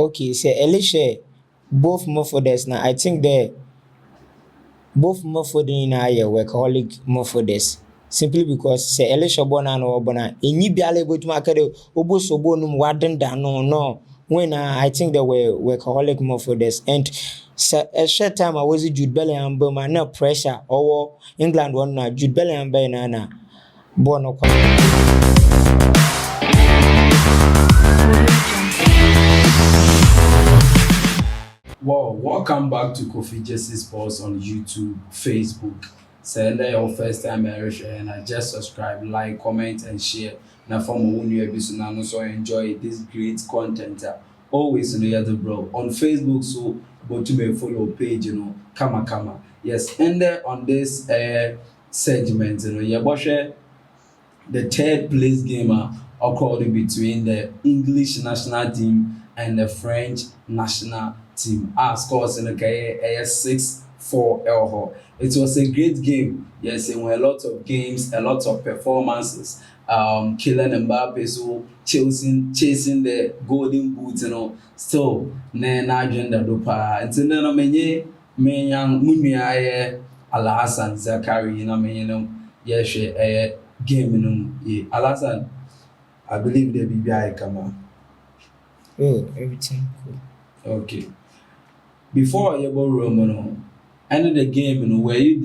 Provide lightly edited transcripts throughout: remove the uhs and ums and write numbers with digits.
Okay, say Elisha, both Mofoders now. I think the both Mofodin na ye workaholic Mofoders. Simply because say Elisha bona no bona enyi biale go to market obo sobo num waden da no when I think they were workaholic Mofoders and so a short time I was Jude Bellingham but man no pressure or England one na Jude Bellingham by na born no. Wow, welcome back to Kofi Jesse Sports on YouTube, Facebook. Send your first time Irish and I just subscribe, like, comment, and share. Now from a new episode now, so enjoy this great content. Always in the other bro on Facebook, so go to my follow page, kama. Yes, and there on this segment, the third place gamer occurred between the English national team and the French national team. Our scores in the KS 6-4 Elho. It was a great game. Yes, there were a lot of games, a lot of performances. Kylian Mbappe so chasing the golden boots, Still, na agenda do pa. Until then, menyang munya Alhassan Zakari, yes, game Alasan, I believe the BBI come on. Oh, everything cool. Okay. Before you go room, end the game, were you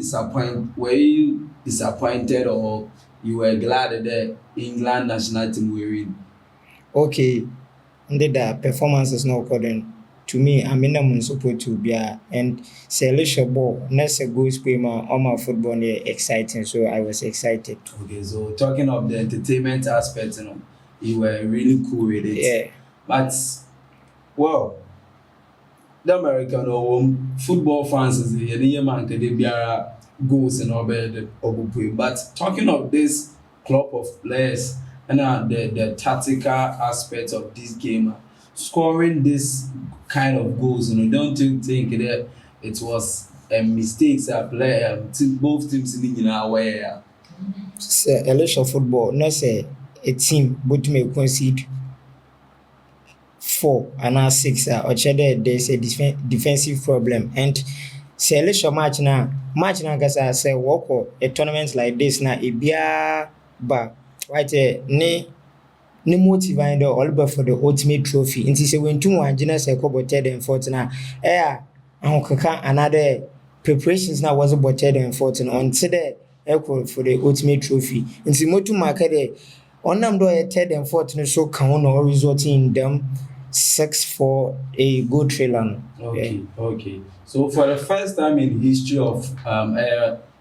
disappointed or you were glad that the England national team were in? Okay, indeed the performance is not according to me. I'm in the support to be and say Elisha ball next a goal screamer on my football exciting, so I was excited. Okay, so talking of the entertainment aspect, you were really cool with it. Yeah. But well, the American or football fans is the man they be goals and all bed. But talking of this club of players and the tactical aspect of this game, scoring this kind of goals, don't you think that it was a mistake that both teams in our way? Say Elisha football, not say a team but may concede 4 and 6 or there's a defensive problem and say Elisha match now cause I say walk or a tournament like this now it be ba right ne motive and all but for the ultimate trophy until say when 2-1 Gina say ko third and fourth na another preparations now was about third and fourth until the equal for the ultimate trophy until motu market on them do a third and fourth so can or resulting in them 6-4 a good trailer. Okay. So for the first time in history of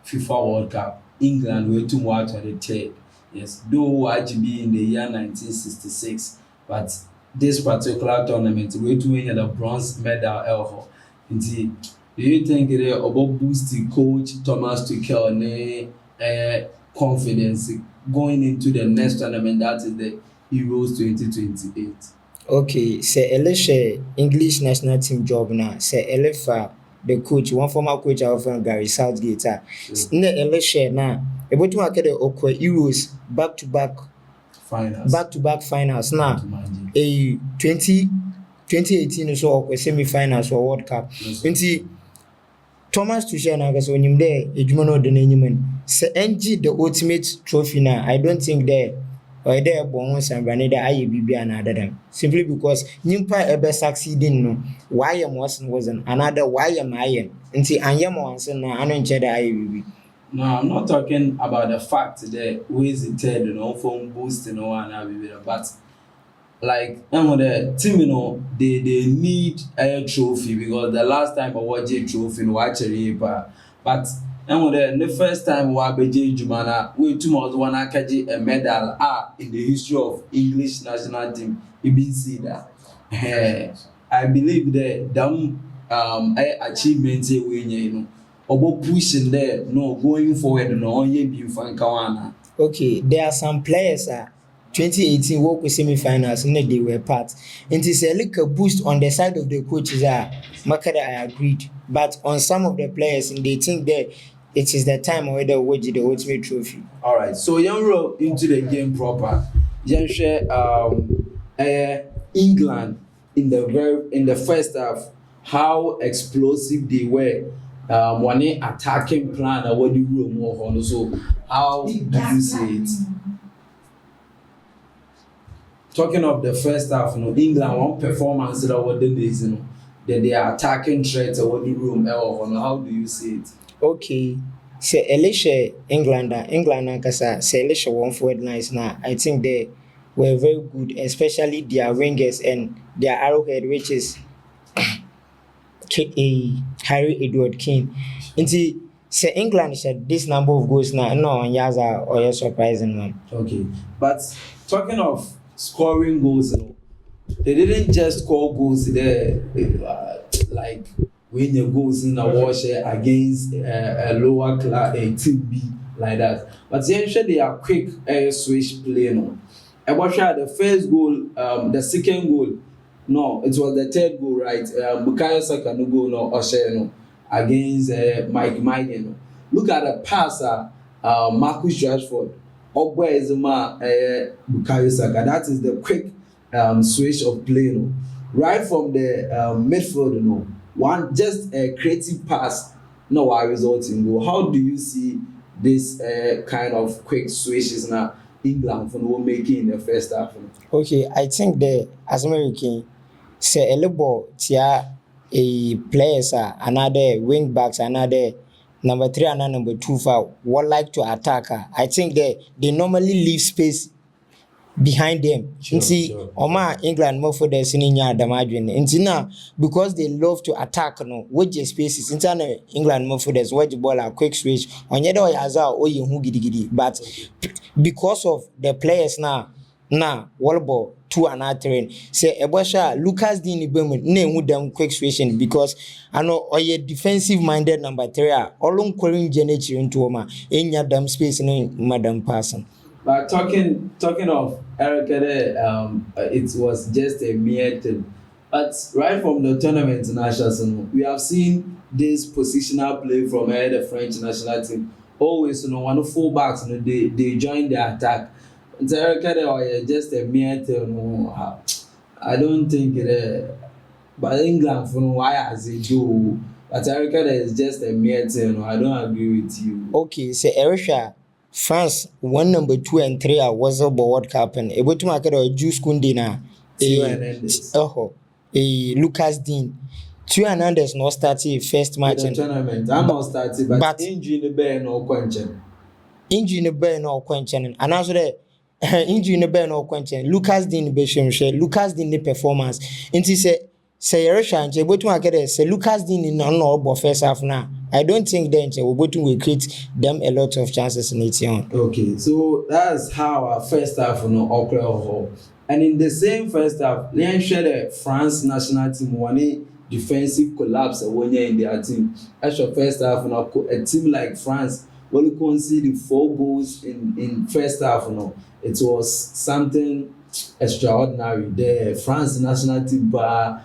FIFA World Cup, England were to watch at the third. Yes, though RGB in the year 1966, but this particular tournament we to win the bronze medal. Indeed, do you think they about boosting coach Thomas Tuchel confidence going into the next tournament, that is the Euros 2028? Okay, say Elisha English national team job now. Say Elifa the coach, one former coach of Gary Southgate. Ne Elisha now. Able to market the Okwe Euros back to back finals now. A 2018 so Okwe semi-finals for World Cup. Nti Thomas Tuchel na kaso nyim there edwuma no de n'enyim. Say NG the ultimate trophy now. I don't think there or there bon sanbrane da aye bibia na adam simply because nyimpa ebe succeeding no why am wasn't another why am I nti anyam once na anu nche da aye bibi. No, I'm not talking about the fact that we is intended, from boosting but like the team, they need a trophy because the last time I watched a trophy in actually, but the first time we BJ Jumana, we too much one a medal in the history of English national team. You been see that. I believe that achievements we about pushing there, going forward, only being fine. Okay, there are some players 2018 work with semi-finals and they were part. And it's a little boost on the side of the coaches. Makada, I agreed. But on some of the players, and they think that it is the time where they watch the ultimate trophy. All right, so young roll into the game proper. Young share England in the first half, how explosive they were. When they attacking plan what the room more on. So how do you see it? Talking of the first half, England one performance that what they did, then they are attacking threats what the room on. How do you see it? Okay. Say Elisha England kasa say Elisha one forward lines now. I think they were very good, especially their wingers and their arrowhead, which is Harry Edward King. Inti say England said this number of goals now no on Yaza or surprising one. Okay, but talking of scoring goals, they didn't just score goals there, like win the goals in a wash against a lower class, a team B like that. But they are quick switch play. And watch out the first goal, the second goal. No, it was the third goal, right? Bukayo Saka no goal no Oshe against Mike Maignan. Look at the passer, Marcus Rashford. Ogba Ezema Bukayo Saka. That is the quick switch of play. Right from the midfield, one just a creative pass, no result in goal. How do you see this kind of quick switches now England for making in the first half? Okay, I think the as American say a little tia a players are another wing backs another number 3 and number 2 for what like to attack her. I think they normally leave space behind them. Sure. Oma England more for the senior damaging. Now because they love to attack which spaces into England more for this watch the ball a quick switch on yedo yaza or you gidi. But because of the players now wallball 2 and 3 say Ebosha Lucas Digne Bemu name with them quick switching because I know or ye defensive minded number 3 all on calling Janet into Oma in your damn space in Madam Person. But talking of Eric, it was just a mere thing. But right from the tournament nationals, we have seen this positional play from the French national team. Always, one of fullbacks, they join the attack. And Eric, just a mere thing. I don't think but England, why as they do, but Eric is just a mere thing. I don't agree with you. Okay, so Erisha. France 1, number 2 and 3 was a World Cup and able to market a Juice Kundina Lucas Digne. Theo Hernandez not started first match in the tournament. I'm not starting, but injury in the bear no quenching. Injury in the bear no quenching. And also the injury in the bear no quenching. Lucas Digne Besham Lucas Digne performance. And he say Erisha and able to market say Lucas Digne no first half now. I don't think then will create them a lot of chances in it. Okay, so that's how our first half occurred. And in the same first half, Lian shared the France national team won a defensive collapse when you're in their team. As your first half, a team like France will concede 4 goals in first half. It was something extraordinary. The France national team will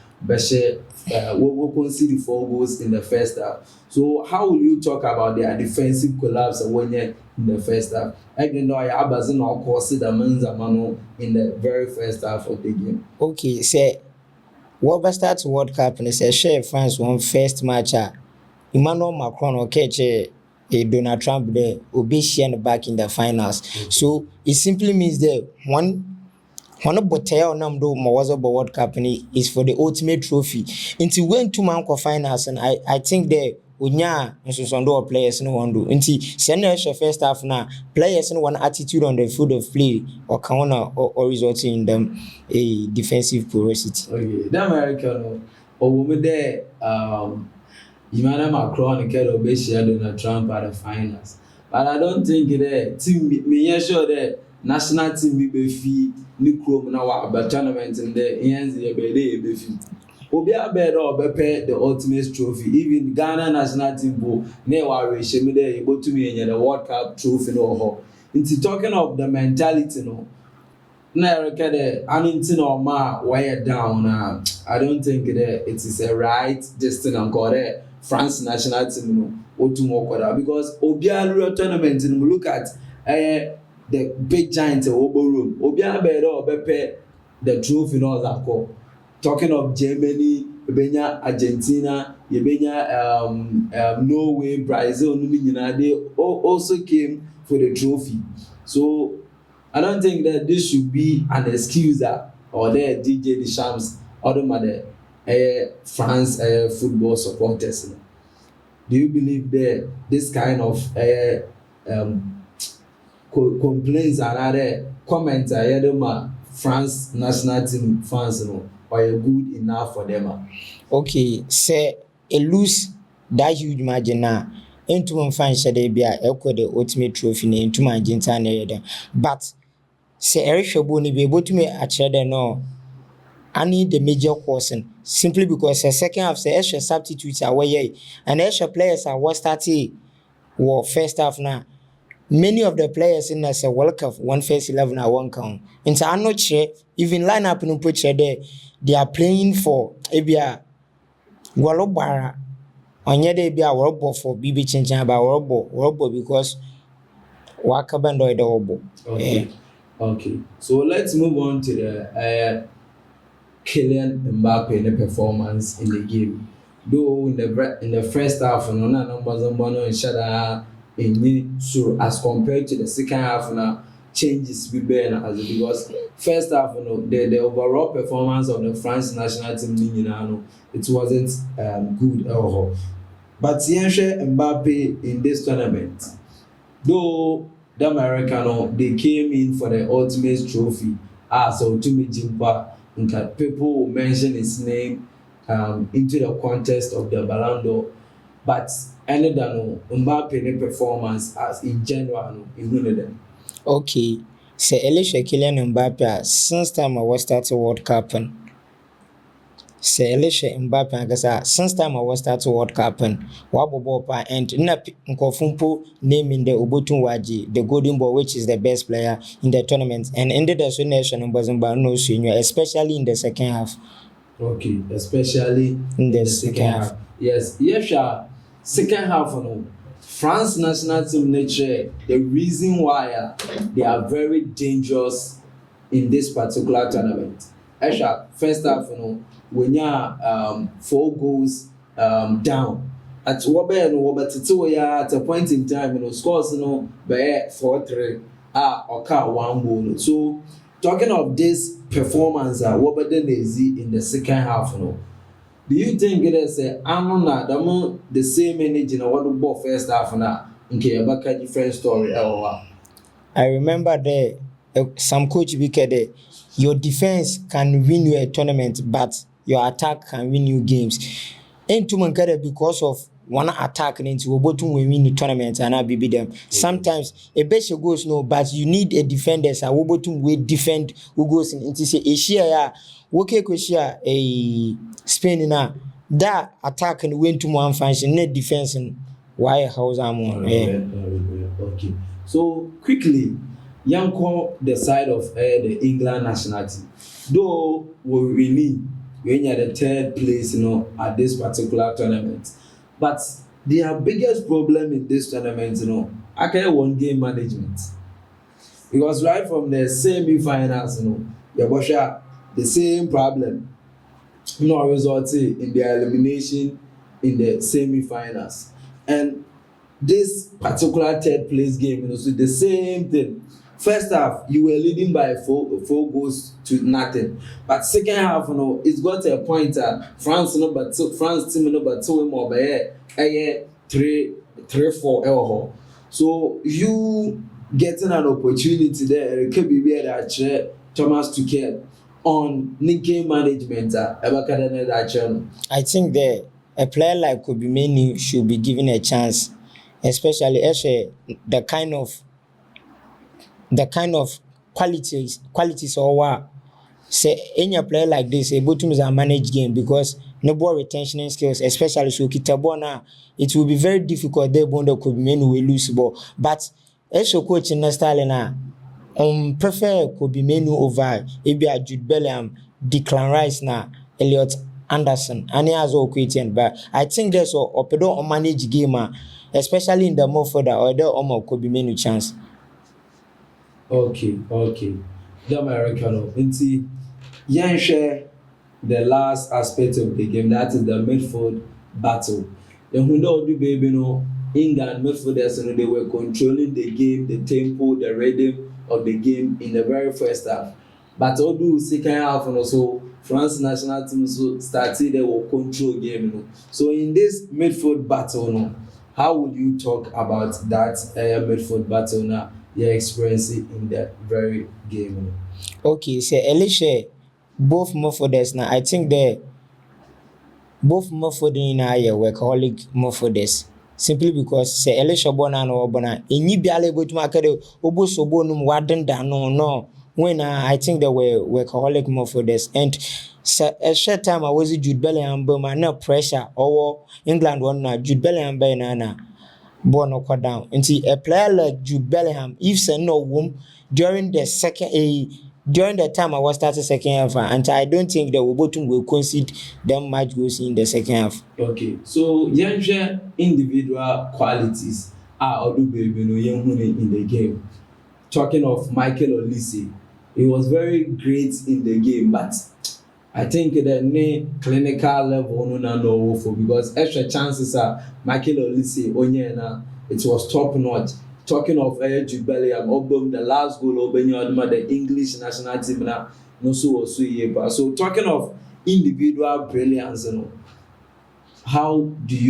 concede 4 goals in the first half. So how will you talk about their defensive collapse when you're in the first half? I don't know. I have no course the Manzamano in the very first half of the game. Okay, say what starts World Cup and say share France won first match. Emmanuel Macron or catch Donald Trump there will be sharing back in the finals. So it simply means that one of Botea Namdo Mawaza World Cup is for the ultimate trophy. Until when 2 man finals, and I think they Unya and players no one do. Until send the first half now, players no one attitude on the field of play or counter or resulting in them a defensive porosity. Okay, the American or woman there, Emmanuel Macron and Kelly Obeshia Donald Trump at the finals. But I don't think team me sure that national team be fee new chrome now about tournament in the ends the be fee. Obi abed or bepe the ultimate trophy. Even Ghana national team bo ne worry shemi there able to me in the World Cup trophy no ho. Into talking of the mentality no. Na record anything or ma wire down I don't think it is a right destiny and call France national team no otu mo kwada because Obi Alura tournament no look at the big giant Obo room. Obi abed or bepe the trophy no that call. talking of Germany, yɛbɛnya Argentina, yɛbɛnya Norway, Brazil, they also came for the trophy. So I don't think that this should be an excuse or the DJ Deschamps or the France football supporters. Do you believe that this kind of complaints and other comments France national team fans are good enough for them? Okay, say a lose that huge margin now. Into one fan shade be a equal the ultimate trophy into my Argentina. But say Eric Shaboni be able to me at Cheddar no. I need the major question simply because the second half the extra substitutes are way and extra players are what started war first half now. Many of the players in the World Cup one first 11 at one count. And I'm not sure even line up in put there they are playing for Abia Walobara on your day be a world ball for BB changing about world ball because Wakabando the obo. Okay. So let's move on to the Kylian Mbappe performance in the game. Though in the first half, no numbers and shada so as compared to the second half, now changes be better as because first half, the overall performance of the France national team, it wasn't good at all. But Mbappe in this tournament, though the American they came in for the ultimate trophy as ultimate jimpa. People will mention his name into the contest of the Ballon d'Or, but any than Mbappe performance as in general in one of them. Okay, so Elisha Kylian Mbappe since time I was starting World Cup and so Elisha Mbappe since time I was starting World Cup and Wabobopa and Nkofumpo naming the Ubutun Waji, the Golden Ball, which is the best player in the tournament, and ended the nation in Bazambano Senior, especially in the second half. Okay, especially in the second half. Yes, second half, France national team nature, the reason why they are very dangerous in this particular tournament. First half, when you are 4 goals down, at at a point in time, scores by 4-3 or 1 goal. So talking of this performance, what is in the second half, do you think it is the same energy in what the first half now? Okay, about a different story. I remember there some coach Bikede, your defense can win you a tournament, but your attack can win you games. And to Mankade because of one attack into Obotum will win the tournament and I be them. Sometimes a best goes no, but you need a defender. So Obotum will defend who goes into say Asia, Woke Kosia, a Spain now. That attack and win to one function, net defense and why house I'm on. Okay. So quickly, Yanko the side of the England national team. Though we really when you're the third place, at this particular tournament. But their biggest problem in this tournament, I can one game management. Because right from the semi-finals, Yabosha, the same problem. No result in their elimination in the semi-finals. And this particular third place game, so the same thing. First half, you were leading by 4 goals to nothing. But second half, it's got to a point that France team number 2 more by 3-4. So you getting an opportunity there, it could be where that Thomas Tuchel on game management. I think that a player like Kobe Mainoo should be given a chance, especially the kind of qualities or what say any player like this able to manage game because no ball retention skills, especially so Kitabona, it will be very difficult there Bondo could Mainoo will lose ball. But as a coach in the style now, prefer could be Mainoo over Abia Jude Bellingham, Declan Rice now, Elliot Anderson, and he has all created. But I think there's a pedo on manage game, especially in the more further or the could be Mainoo chance. Okay. The American, Yanshare the last aspect of the game, that is the midfield battle. And who know the baby, England midfielders, they were controlling the game, the tempo, the rhythm of the game in the very first half. But although second half, so France national team so started they will control game. So in this midfield battle, how would you talk about that midfield battle now? Your experience in that very game. Okay, so Elisha, both midfielders now. I think both midfielders now are workaholic midfielders. Simply because say Elisha bona no bona enyi biale ebotu akade obo sobo num wadenda no when I think they were workaholic midfielders and so a short time I was Jude Bellingham but no pressure or England one na Jude Bellingham by na ball no go down. Until a player like Jude Bellingham, if say no room during the during the time I was starting second half, and I don't think the Wobotum will concede them much goals in the second half. Okay, so yenhwɛ individual qualities Odu baby no in the game. Talking of Michael Olise, he was very great in the game, but I think the clinical level no for because extra chances are Michael Olise onyena it was top notch. Talking of Jude Bellingham, the last goal the English national team na no so so talking of individual brilliance, how did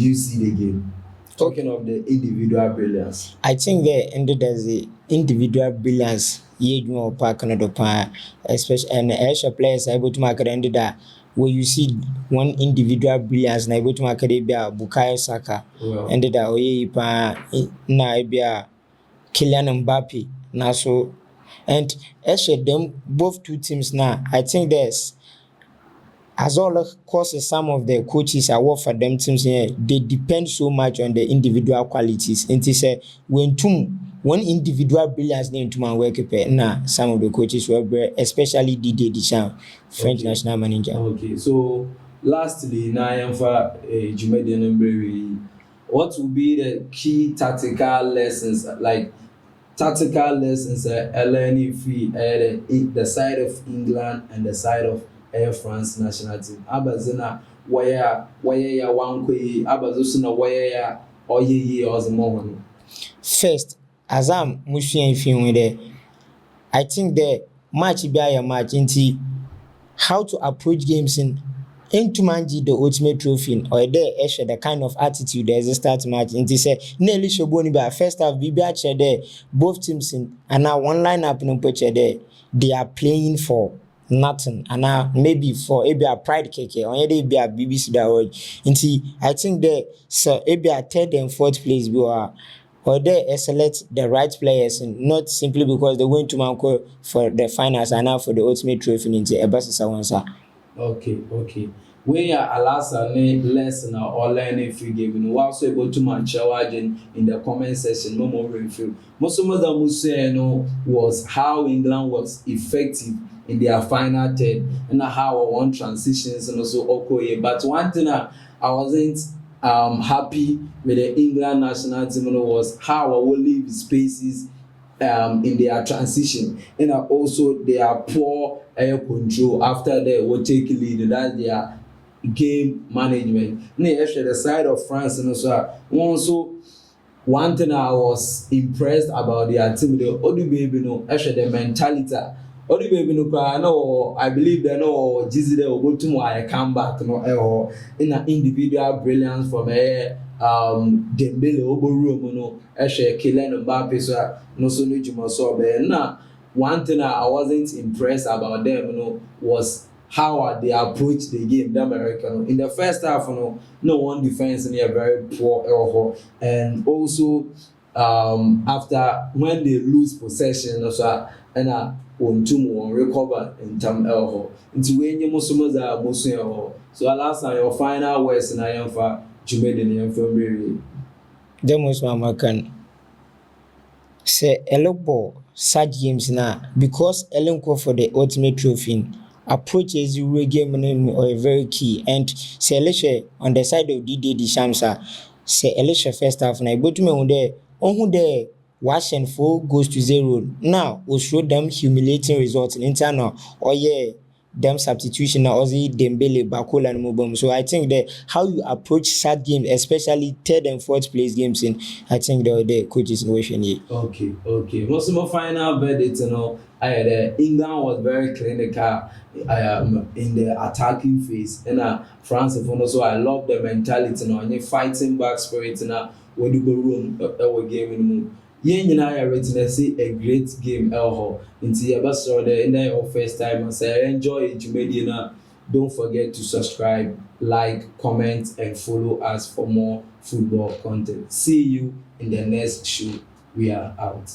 you see the game? Talking of the individual brilliance, I think the ended as the individual brilliance. More park especially and extra players able to market ended that where you see one individual brilliance na able to market Bukayo Saka ended that na Kylian Mbappe na so and actually them both two teams now I think there's as all of course some of the coaches I work for them teams here they depend so much on the individual qualities and they say when one individual brilliance name to my work now some of the coaches were especially Didier Deschamps, French national manager. Okay, so lastly now I am for what will be the key tactical lessons learning the side of England and the side of Air France national team. Abazina waya ya wankwe abazusuna waya ya oyeye ozimo. First, as I'm mushing with there, I think the match be a match into how to approach games into manage the ultimate trophy or the kind of attitude there's a start match into say nearly shoboni by first half BBH there both teams and now one lineup no pitch there they are playing for nothing and now maybe for a pride keke or maybe a BBC that word into I think the so a third and fourth place we are or they select the right players and not simply because they went to Manco for the finals and now for the ultimate trophy into a basis Okay. When you are a lesson or learning free game, you also able to match in the comment section. No more review. Most of them was how England was effective in their final third and how one transitions and also okay. But one thing I wasn't happy with the England national team was how I will leave spaces in their transition and also their poor air control after they will take lead. That's their game management. Actually, the side of France and also one thing I was impressed about their team, the Odu actually the mentality. I believe they know Jesus will go to my comeback in an individual brilliance from Dembele Oborumo actually Kylian Mbappe so no one thing I wasn't impressed about them was how they approach the game, the American. In the first half, no one defense in a very poor and also after when they lose possession and won recover in term into when you must so last time your final words in I am for Jumedi from the most American say a lot sad games now because Ellen call for the ultimate trophy approaches you game or very key and say Elisha on the side of Didier Deschamps say Elisha first half na go to me on there Wash and 4 goes to 0. Now, we'll show them humiliating results in internal. Oh yeah, them substitution now also Dembele, Bakola and Mobom. So I think that how you approach sad games, especially third and fourth place games, in I think the coach is innovation here. Okay. Most of my final verdict, England was very clinical in the attacking phase. And France, so I love the mentality, and fighting back spirit, when you go room, game in yɛn nyinaa yɛ retina say a great game ɛwɔ hɔ nti yɛbɛsɔrɔ dɛ ɛnna yɛ first time sɛ enjoy dwumadie na don't forget to subscribe, like, comment and follow us for more football content. See you in the next show. We are out.